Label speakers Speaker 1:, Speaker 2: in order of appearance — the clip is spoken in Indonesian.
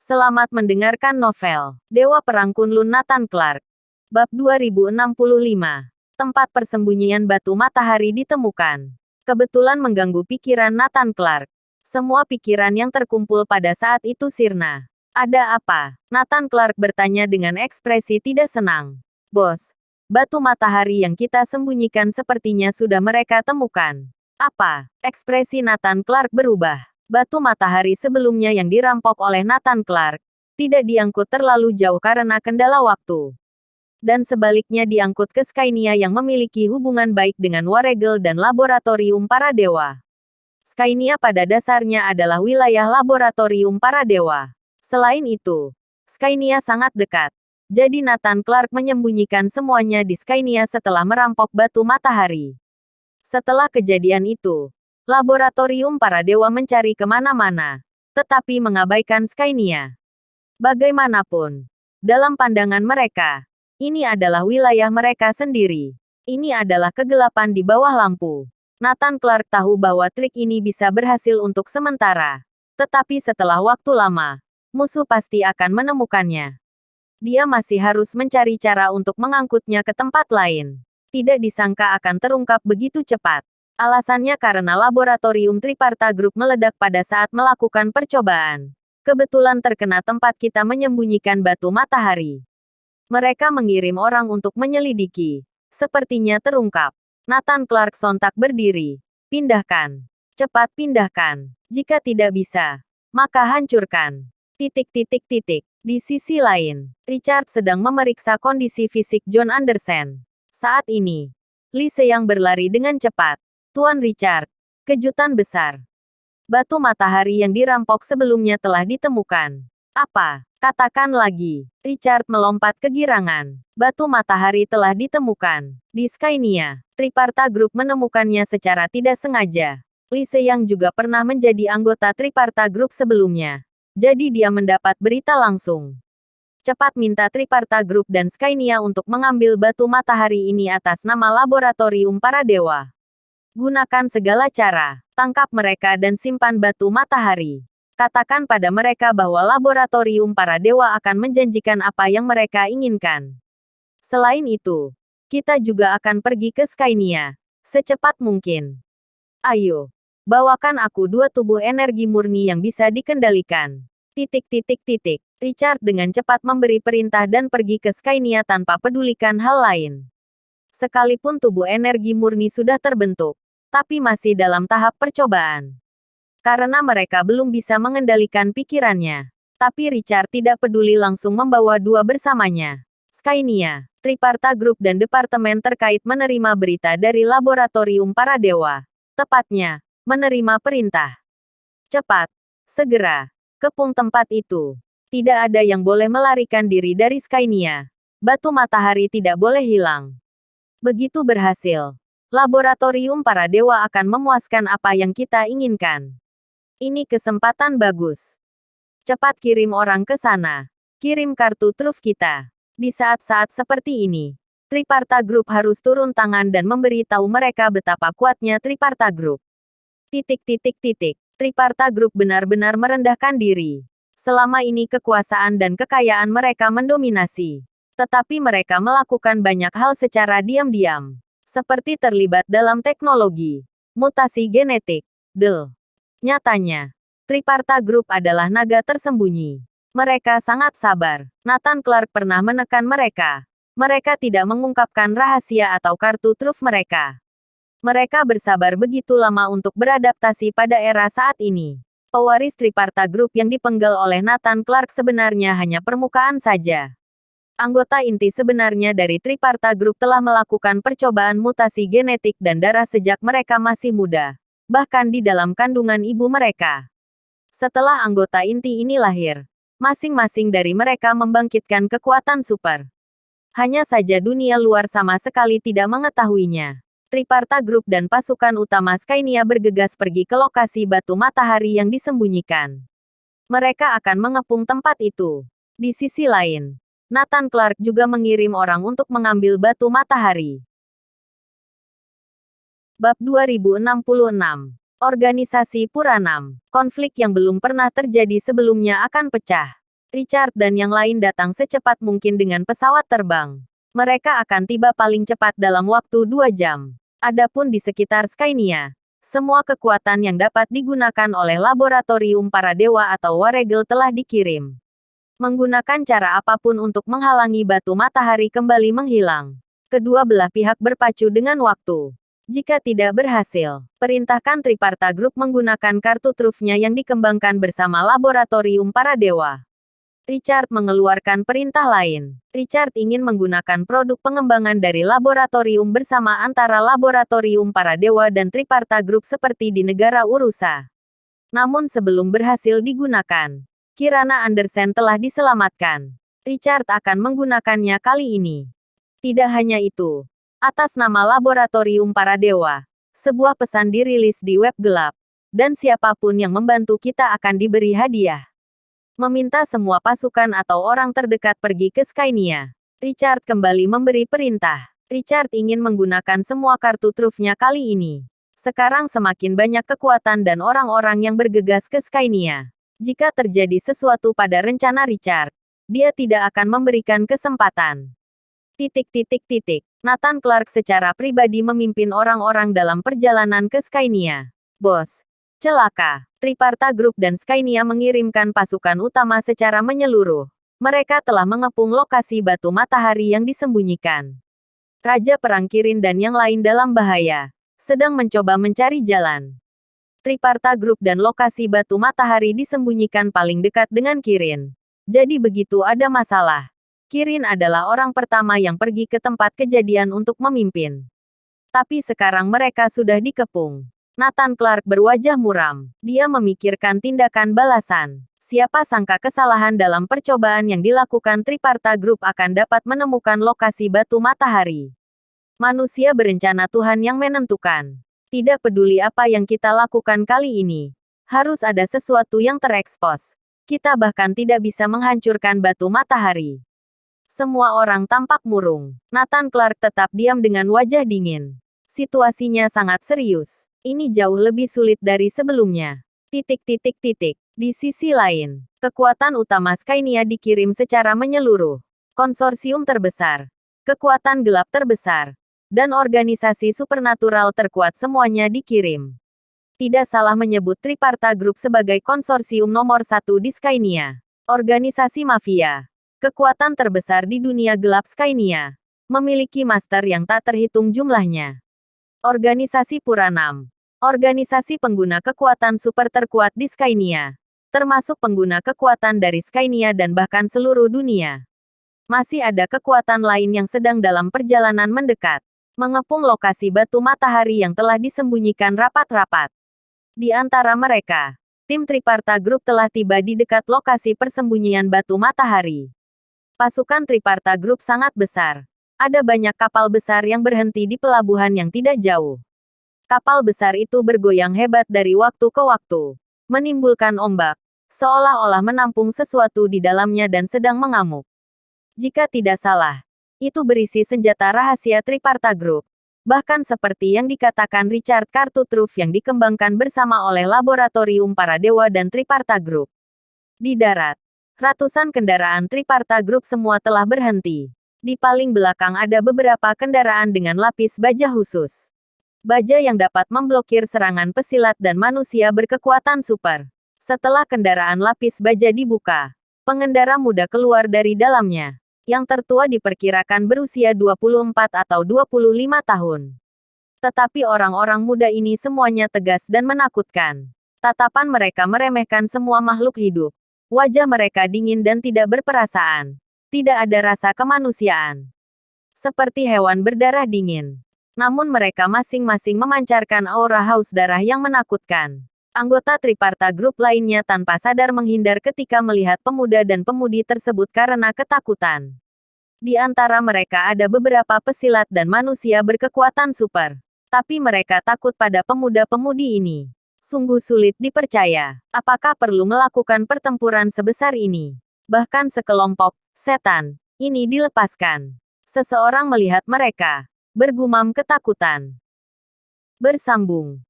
Speaker 1: Selamat mendengarkan novel Dewa Perang Kunlun Nathan Clark. Bab 2065. Tempat persembunyian batu matahari ditemukan. Kebetulan mengganggu pikiran Nathan Clark. Semua pikiran yang terkumpul pada saat itu sirna. Ada apa? Nathan Clark bertanya dengan ekspresi tidak senang. Bos, batu matahari yang kita sembunyikan sepertinya sudah mereka temukan. Apa? Ekspresi Nathan Clark berubah. Batu matahari sebelumnya yang dirampok oleh Nathan Clark tidak diangkut terlalu jauh karena kendala waktu. Dan sebaliknya diangkut ke Skynia yang memiliki hubungan baik dengan Waregel dan Laboratorium Para Dewa. Skynia pada dasarnya adalah wilayah Laboratorium Para Dewa. Selain itu, Skynia sangat dekat. Jadi Nathan Clark menyembunyikan semuanya di Skynia setelah merampok batu matahari. Setelah kejadian itu, Laboratorium Para Dewa mencari kemana-mana, tetapi mengabaikan Skynia. Bagaimanapun, dalam pandangan mereka, ini adalah wilayah mereka sendiri. Ini adalah kegelapan di bawah lampu. Nathan Clark tahu bahwa trik ini bisa berhasil untuk sementara. Tetapi setelah waktu lama, musuh pasti akan menemukannya. Dia masih harus mencari cara untuk mengangkutnya ke tempat lain. Tidak disangka akan terungkap begitu cepat. Alasannya karena laboratorium Triparta Group meledak pada saat melakukan percobaan. Kebetulan terkena tempat kita menyembunyikan batu matahari. Mereka mengirim orang untuk menyelidiki. Sepertinya terungkap. Nathan Clark sontak berdiri. Pindahkan. Cepat pindahkan. Jika tidak bisa, maka hancurkan. Di sisi lain, Richard sedang memeriksa kondisi fisik John Anderson. Saat ini, Li Seyang berlari dengan cepat. Tuan Richard, kejutan besar. Batu matahari yang dirampok sebelumnya telah ditemukan. Apa? Katakan lagi. Richard melompat kegirangan. Batu matahari telah ditemukan. Di Skynia, Triparta Group menemukannya secara tidak sengaja. Li Seyang juga pernah menjadi anggota Triparta Group sebelumnya. Jadi dia mendapat berita langsung. Cepat minta Triparta Group dan Skynia untuk mengambil batu matahari ini atas nama Laboratorium Para Dewa. Gunakan segala cara, tangkap mereka dan simpan batu matahari. Katakan pada mereka bahwa Laboratorium Para Dewa akan menjanjikan apa yang mereka inginkan. Selain itu, kita juga akan pergi ke Skynia secepat mungkin. Ayo, bawakan aku 2 tubuh energi murni yang bisa dikendalikan. Richard dengan cepat memberi perintah dan pergi ke Skynia tanpa pedulikan hal lain. Sekalipun tubuh energi murni sudah terbentuk, tapi masih dalam tahap percobaan. Karena mereka belum bisa mengendalikan pikirannya. Tapi Richard tidak peduli langsung membawa 2 bersamanya. Skynia, Triparta Group dan departemen terkait menerima berita dari Laboratorium Para Dewa. Tepatnya, menerima perintah. Cepat, segera, kepung tempat itu. Tidak ada yang boleh melarikan diri dari Skynia. Batu matahari tidak boleh hilang. Begitu berhasil, Laboratorium Para Dewa akan memuaskan apa yang kita inginkan. Ini kesempatan bagus. Cepat kirim orang ke sana. Kirim kartu truf kita. Di saat-saat seperti ini, Triparta Group harus turun tangan dan memberi tahu mereka betapa kuatnya Triparta Group. Triparta Group benar-benar merendahkan diri. Selama ini kekuasaan dan kekayaan mereka mendominasi. Tetapi mereka melakukan banyak hal secara diam-diam. Seperti terlibat dalam teknologi, mutasi genetik. Nyatanya, Triparta Group adalah naga tersembunyi. Mereka sangat sabar. Nathan Clark pernah menekan mereka. Mereka tidak mengungkapkan rahasia atau kartu truf mereka. Mereka bersabar begitu lama untuk beradaptasi pada era saat ini. Pewaris Triparta Group yang dipenggal oleh Nathan Clark sebenarnya hanya permukaan saja. Anggota inti sebenarnya dari Triparta Group telah melakukan percobaan mutasi genetik dan darah sejak mereka masih muda. Bahkan di dalam kandungan ibu mereka. Setelah anggota inti ini lahir, masing-masing dari mereka membangkitkan kekuatan super. Hanya saja dunia luar sama sekali tidak mengetahuinya. Triparta Group dan pasukan utama Skynia bergegas pergi ke lokasi batu matahari yang disembunyikan. Mereka akan mengepung tempat itu. Di sisi lain, Nathan Clark juga mengirim orang untuk mengambil batu matahari. Bab 2066. Organisasi Puranam. Konflik yang belum pernah terjadi sebelumnya akan pecah. Richard dan yang lain datang secepat mungkin dengan pesawat terbang. Mereka akan tiba paling cepat dalam waktu 2 jam. Adapun di sekitar Skynia, semua kekuatan yang dapat digunakan oleh laboratorium para dewa atau Waregel telah dikirim. Menggunakan cara apapun untuk menghalangi batu matahari kembali menghilang. Kedua belah pihak berpacu dengan waktu. Jika tidak berhasil, perintahkan Triparta Group menggunakan kartu trufnya yang dikembangkan bersama laboratorium para dewa. Richard mengeluarkan perintah lain. Richard ingin menggunakan produk pengembangan dari laboratorium bersama antara laboratorium para dewa dan Triparta Group seperti di negara Urusa. Namun sebelum berhasil digunakan, Kirana Andersen telah diselamatkan. Richard akan menggunakannya kali ini. Tidak hanya itu, atas nama laboratorium para dewa, sebuah pesan dirilis di web gelap, dan siapapun yang membantu kita akan diberi hadiah. Meminta semua pasukan atau orang terdekat pergi ke Skynia. Richard kembali memberi perintah. Richard ingin menggunakan semua kartu trufnya kali ini. Sekarang semakin banyak kekuatan dan orang-orang yang bergegas ke Skynia. Jika terjadi sesuatu pada rencana Richard, dia tidak akan memberikan kesempatan. Nathan Clark secara pribadi memimpin orang-orang dalam perjalanan ke Skynia. Bos, celaka. Triparta Group dan Skynia mengirimkan pasukan utama secara menyeluruh. Mereka telah mengepung lokasi batu matahari yang disembunyikan. Raja Perang Kirin dan yang lain dalam bahaya, sedang mencoba mencari jalan. Triparta Group dan lokasi batu matahari disembunyikan paling dekat dengan Kirin. Jadi begitu ada masalah, Kirin adalah orang pertama yang pergi ke tempat kejadian untuk memimpin. Tapi sekarang mereka sudah dikepung. Nathan Clark berwajah muram. Dia memikirkan tindakan balasan. Siapa sangka kesalahan dalam percobaan yang dilakukan Triparta Group akan dapat menemukan lokasi batu matahari. Manusia berencana, Tuhan yang menentukan. Tidak peduli apa yang kita lakukan kali ini, harus ada sesuatu yang terekspos. Kita bahkan tidak bisa menghancurkan batu matahari. Semua orang tampak murung. Nathan Clark tetap diam dengan wajah dingin. Situasinya sangat serius. Ini jauh lebih sulit dari sebelumnya. Di sisi lain, kekuatan utama Skynia dikirim secara menyeluruh. Konsorsium terbesar, kekuatan gelap terbesar, dan organisasi supernatural terkuat semuanya dikirim. Tidak salah menyebut Triparta Group sebagai konsorsium nomor 1 di Skynia. Organisasi mafia, kekuatan terbesar di dunia gelap Skynia, memiliki master yang tak terhitung jumlahnya. Organisasi Puranam, organisasi pengguna kekuatan super terkuat di Skynia, termasuk pengguna kekuatan dari Skynia dan bahkan seluruh dunia. Masih ada kekuatan lain yang sedang dalam perjalanan mendekat, mengepung lokasi batu matahari yang telah disembunyikan rapat-rapat. Di antara mereka, tim Triparta Group telah tiba di dekat lokasi persembunyian batu matahari. Pasukan Triparta Group sangat besar. Ada banyak kapal besar yang berhenti di pelabuhan yang tidak jauh. Kapal besar itu bergoyang hebat dari waktu ke waktu, menimbulkan ombak, seolah-olah menampung sesuatu di dalamnya dan sedang mengamuk. Jika tidak salah, itu berisi senjata rahasia Triparta Group. Bahkan seperti yang dikatakan Richard, kartu truf yang dikembangkan bersama oleh laboratorium para dewa dan Triparta Group. Di darat, ratusan kendaraan Triparta Group semua telah berhenti. Di paling belakang ada beberapa kendaraan dengan lapis baja khusus. Baja yang dapat memblokir serangan pesilat dan manusia berkekuatan super. Setelah kendaraan lapis baja dibuka, pengendara muda keluar dari dalamnya. Yang tertua diperkirakan berusia 24 atau 25 tahun. Tetapi orang-orang muda ini semuanya tegas dan menakutkan. Tatapan mereka meremehkan semua makhluk hidup. Wajah mereka dingin dan tidak berperasaan. Tidak ada rasa kemanusiaan. Seperti hewan berdarah dingin. Namun mereka masing-masing memancarkan aura haus darah yang menakutkan. Anggota Triparta Group lainnya tanpa sadar menghindar ketika melihat pemuda dan pemudi tersebut karena ketakutan. Di antara mereka ada beberapa pesilat dan manusia berkekuatan super. Tapi mereka takut pada pemuda-pemudi ini. Sungguh sulit dipercaya. Apakah perlu melakukan pertempuran sebesar ini? Bahkan sekelompok setan ini dilepaskan. Seseorang melihat mereka, bergumam ketakutan. Bersambung.